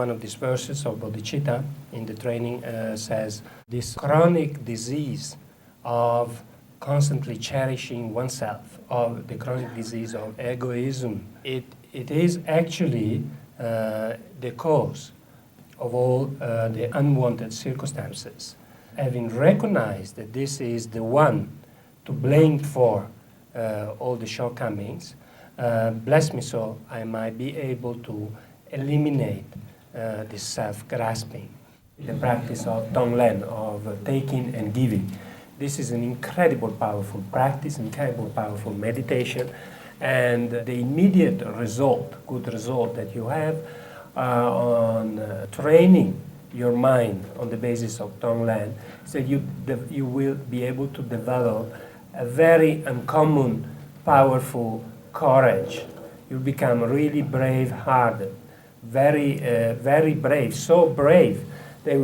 one of these verses of bodhicitta in the training says, this chronic disease of constantly cherishing oneself, of the chronic disease of egoism, it is actually the cause of all the unwanted circumstances. Having recognized that this is the one to blame for all the shortcomings, bless me so I might be able to eliminate this self-grasping. The practice of Tonglen, of taking and giving. This is an incredible powerful practice, incredible powerful meditation, and the immediate result, good result that you have on training your mind on the basis of Tonglen is that you will be able to develop a very uncommon, powerful courage. You become really brave-hearted, very brave, so brave that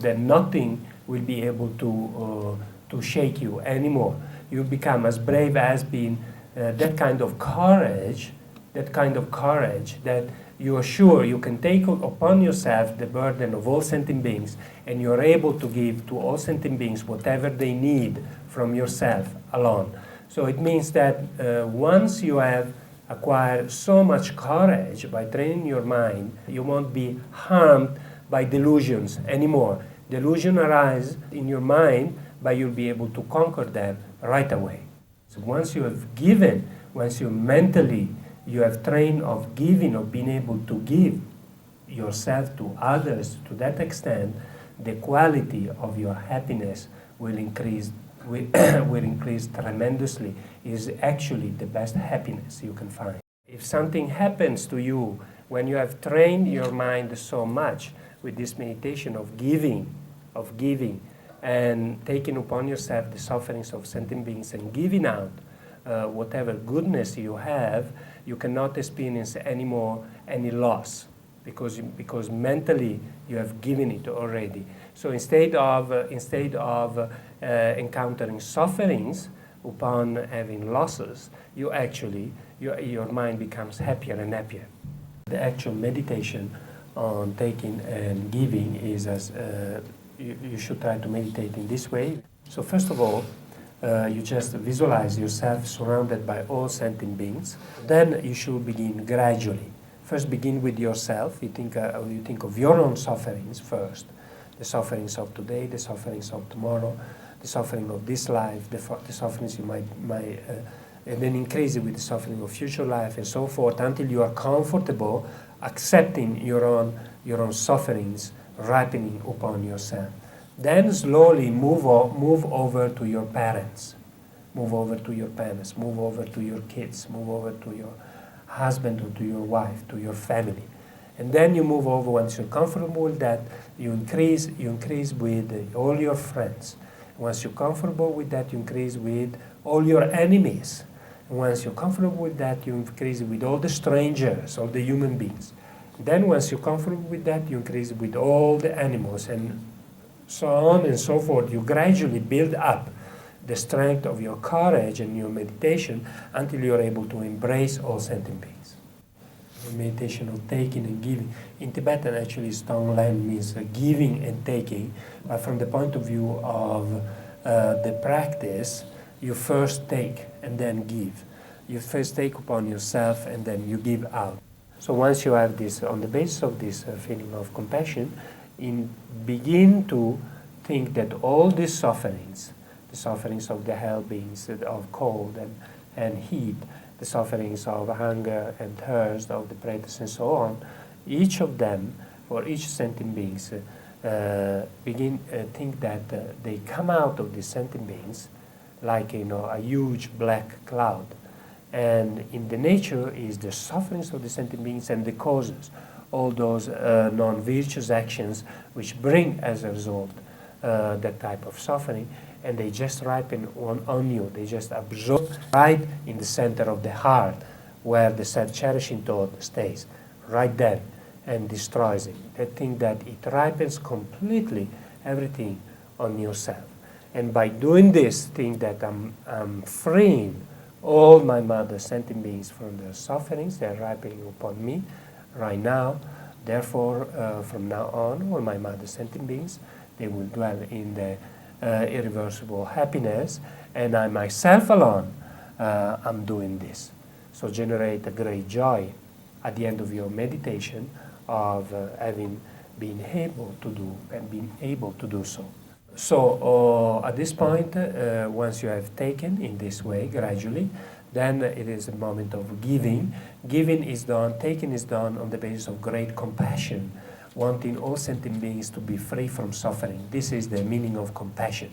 that nothing will be able to shake you anymore. You become as brave as being that kind of courage that you are sure you can take upon yourself the burden of all sentient beings, and you are able to give to all sentient beings whatever they need from yourself alone. So it means that once you have acquired so much courage by training your mind, you won't be harmed by delusions anymore. Delusion arises in your mind, but you'll be able to conquer them right away. So once you have given, once you have trained of giving, of being able to give yourself to others to that extent, the quality of your happiness will increase tremendously. It is actually the best happiness you can find. If something happens to you when you have trained your mind so much with this meditation of giving, and taking upon yourself the sufferings of sentient beings and giving out whatever goodness you have, you cannot experience anymore any loss because mentally you have given it already. So instead of encountering sufferings upon having losses, your mind becomes happier and happier. The actual meditation on taking and giving is as you should try to meditate in this way. So first of all, you just visualize yourself surrounded by all sentient beings. Then you should begin gradually. First begin with yourself. You think of your own sufferings first. The sufferings of today, the sufferings of tomorrow, the suffering of this life, the sufferings you might and then increase it with the suffering of future life and so forth until you are comfortable accepting your own sufferings ripening upon yourself. Then slowly move over to your parents, move over to your parents, move over to your kids, move over to your husband or to your wife, to your family. And then you move over, once you're comfortable with that, you increase with all your friends. Once you're comfortable with that, you increase with all your enemies. And once you're comfortable with that, you increase with all the strangers, all the human beings. Then once you're comfortable with that, you increase with all the animals, and so on and so forth. You gradually build up the strength of your courage and your meditation until you're able to embrace all sentient beings. The meditation of taking and giving. In Tibetan, actually, Tonglen means giving and taking, but from the point of view of the practice, you first take and then give. You first take upon yourself and then you give out. So once you have this, on the basis of this feeling of compassion, begin to think that all these sufferings, the sufferings of the hell beings, of cold and heat, the sufferings of hunger and thirst, of the predators and so on, each of them, for each sentient beings, think that they come out of these sentient beings like a huge black cloud. And in the nature is the sufferings of the sentient beings and the causes, all those non-virtuous actions which bring as a result that type of suffering, and they just ripen on you. They just absorb right in the center of the heart where the self-cherishing thought stays, right there, and destroys it. They think that it ripens completely everything on yourself. And by doing this, think that I'm freeing all my mother sentient beings from their sufferings. They're ripening upon me right now. Therefore, from now on, all my mother sentient beings, they will dwell in the irreversible happiness, and I myself alone am doing this. So generate a great joy at the end of your meditation of having been able to do and being able to do so. So at this point, once you have taken in this way gradually, then it is a moment of giving. Giving is done, taking is done on the basis of great compassion, wanting all sentient beings to be free from suffering. This is the meaning of compassion.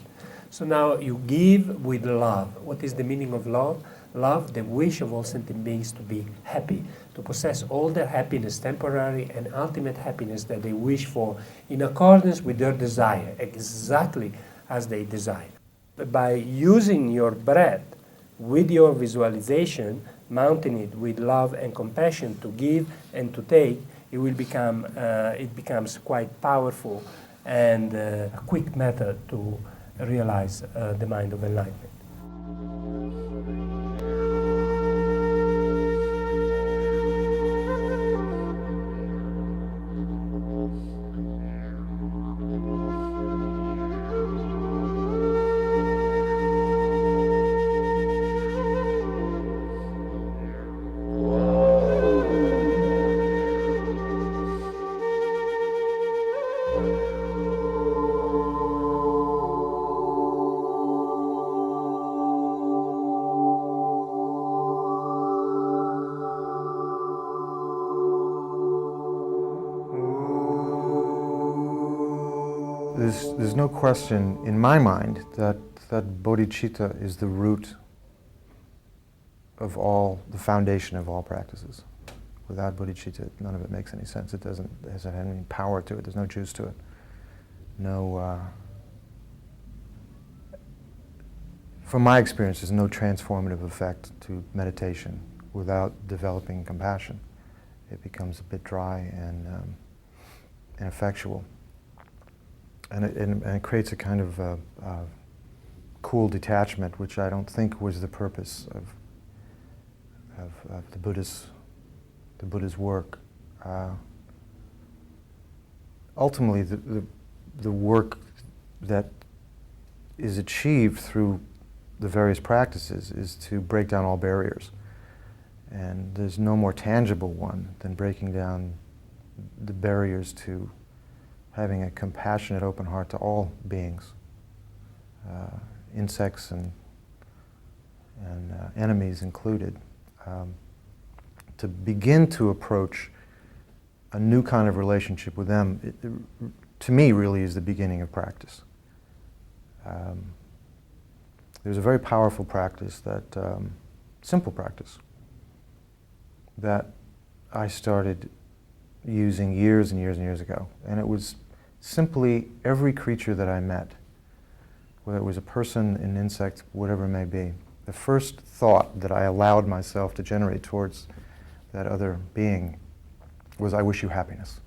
So now you give with love. What is the meaning of love? Love, the wish of all sentient beings to be happy, to possess all their happiness, temporary and ultimate happiness that they wish for in accordance with their desire, exactly as they desire. By using your breath with your visualization, mounting it with love and compassion to give and to take, it will become, it becomes quite powerful and a quick method to realize the mind of enlightenment. There's no question in my mind that bodhicitta is the root of all, the foundation of all practices. Without bodhicitta, none of it makes any sense. It doesn't have any power to it. There's no juice to it. No, from my experience, there's no transformative effect to meditation without developing compassion. It becomes a bit dry and ineffectual. And it creates a kind of cool detachment, which I don't think was the purpose of the Buddha's work. Ultimately, the work that is achieved through the various practices is to break down all barriers. And there's no more tangible one than breaking down the barriers to having a compassionate, open heart to all beings, insects and enemies included, to begin to approach a new kind of relationship with them, to me, really is the beginning of practice. There's a very powerful practice that, simple practice, that I started using years and years and years ago, and it was simply every creature that I met, whether it was a person, an insect, whatever it may be, the first thought that I allowed myself to generate towards that other being was, I wish you happiness.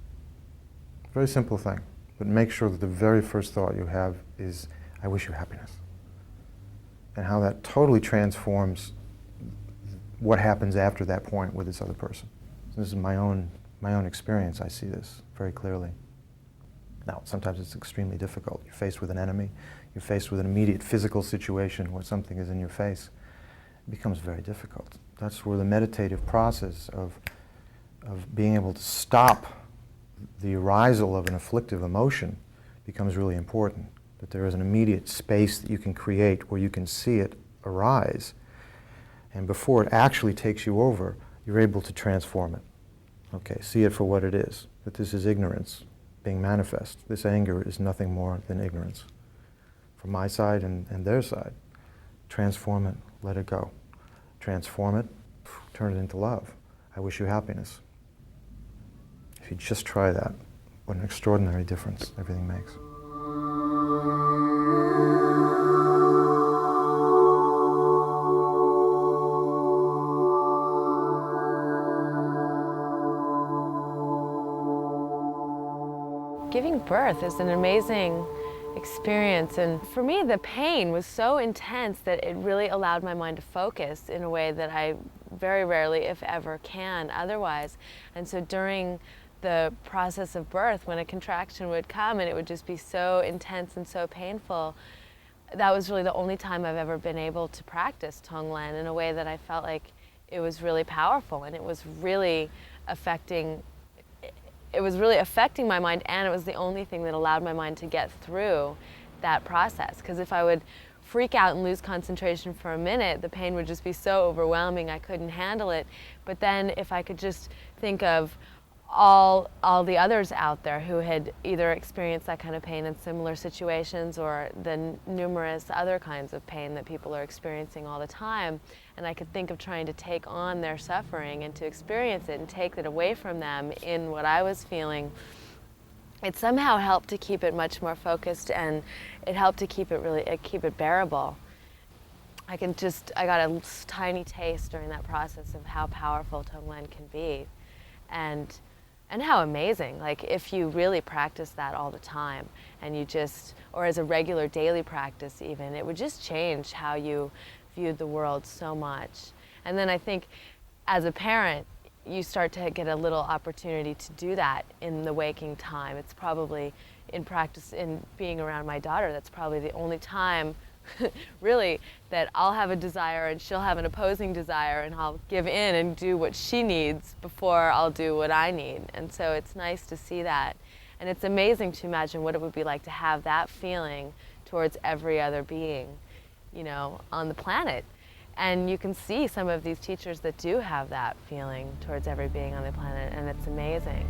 Very simple thing, but make sure that the very first thought you have is, I wish you happiness. And how that totally transforms what happens after that point with this other person. This is my own experience. I see this very clearly. Now, sometimes it's extremely difficult. You're faced with an enemy, you're faced with an immediate physical situation where something is in your face. It becomes very difficult. That's where the meditative process of being able to stop the arisal of an afflictive emotion becomes really important. That there is an immediate space that you can create where you can see it arise. And before it actually takes you over, you're able to transform it. Okay, see it for what it is, that this is ignorance being manifest. This anger is nothing more than ignorance. From my side and their side. Transform it, let it go. Transform it, turn it into love. I wish you happiness. If you just try that, what an extraordinary difference everything makes. Giving birth is an amazing experience, and for me the pain was so intense that it really allowed my mind to focus in a way that I very rarely, if ever, can otherwise. And so during the process of birth, when a contraction would come and it would just be so intense and so painful, that was really the only time I've ever been able to practice Tonglen in a way that I felt like it was really powerful, and it was really affecting my mind, and it was the only thing that allowed my mind to get through that process. Because if I would freak out and lose concentration for a minute, the pain would just be so overwhelming I couldn't handle it. But then if I could just think of all the others out there who had either experienced that kind of pain in similar situations, or the numerous other kinds of pain that people are experiencing all the time, and I could think of trying to take on their suffering and to experience it and take it away from them in what I was feeling, it somehow helped to keep it much more focused, and it helped to keep it bearable. I got a tiny taste during that process of how powerful Tonglen can be, and how amazing, like if you really practice that all the time, and you just, or as a regular daily practice even, it would just change how you viewed the world so much. And then I think as a parent, you start to get a little opportunity to do that in the waking time. It's probably in practice, in being around my daughter, that's probably the only time really that I'll have a desire and she'll have an opposing desire, and I'll give in and do what she needs before I'll do what I need. And so it's nice to see that. And it's amazing to imagine what it would be like to have that feeling towards every other being, you know, on the planet. And you can see some of these teachers that do have that feeling towards every being on the planet, and it's amazing.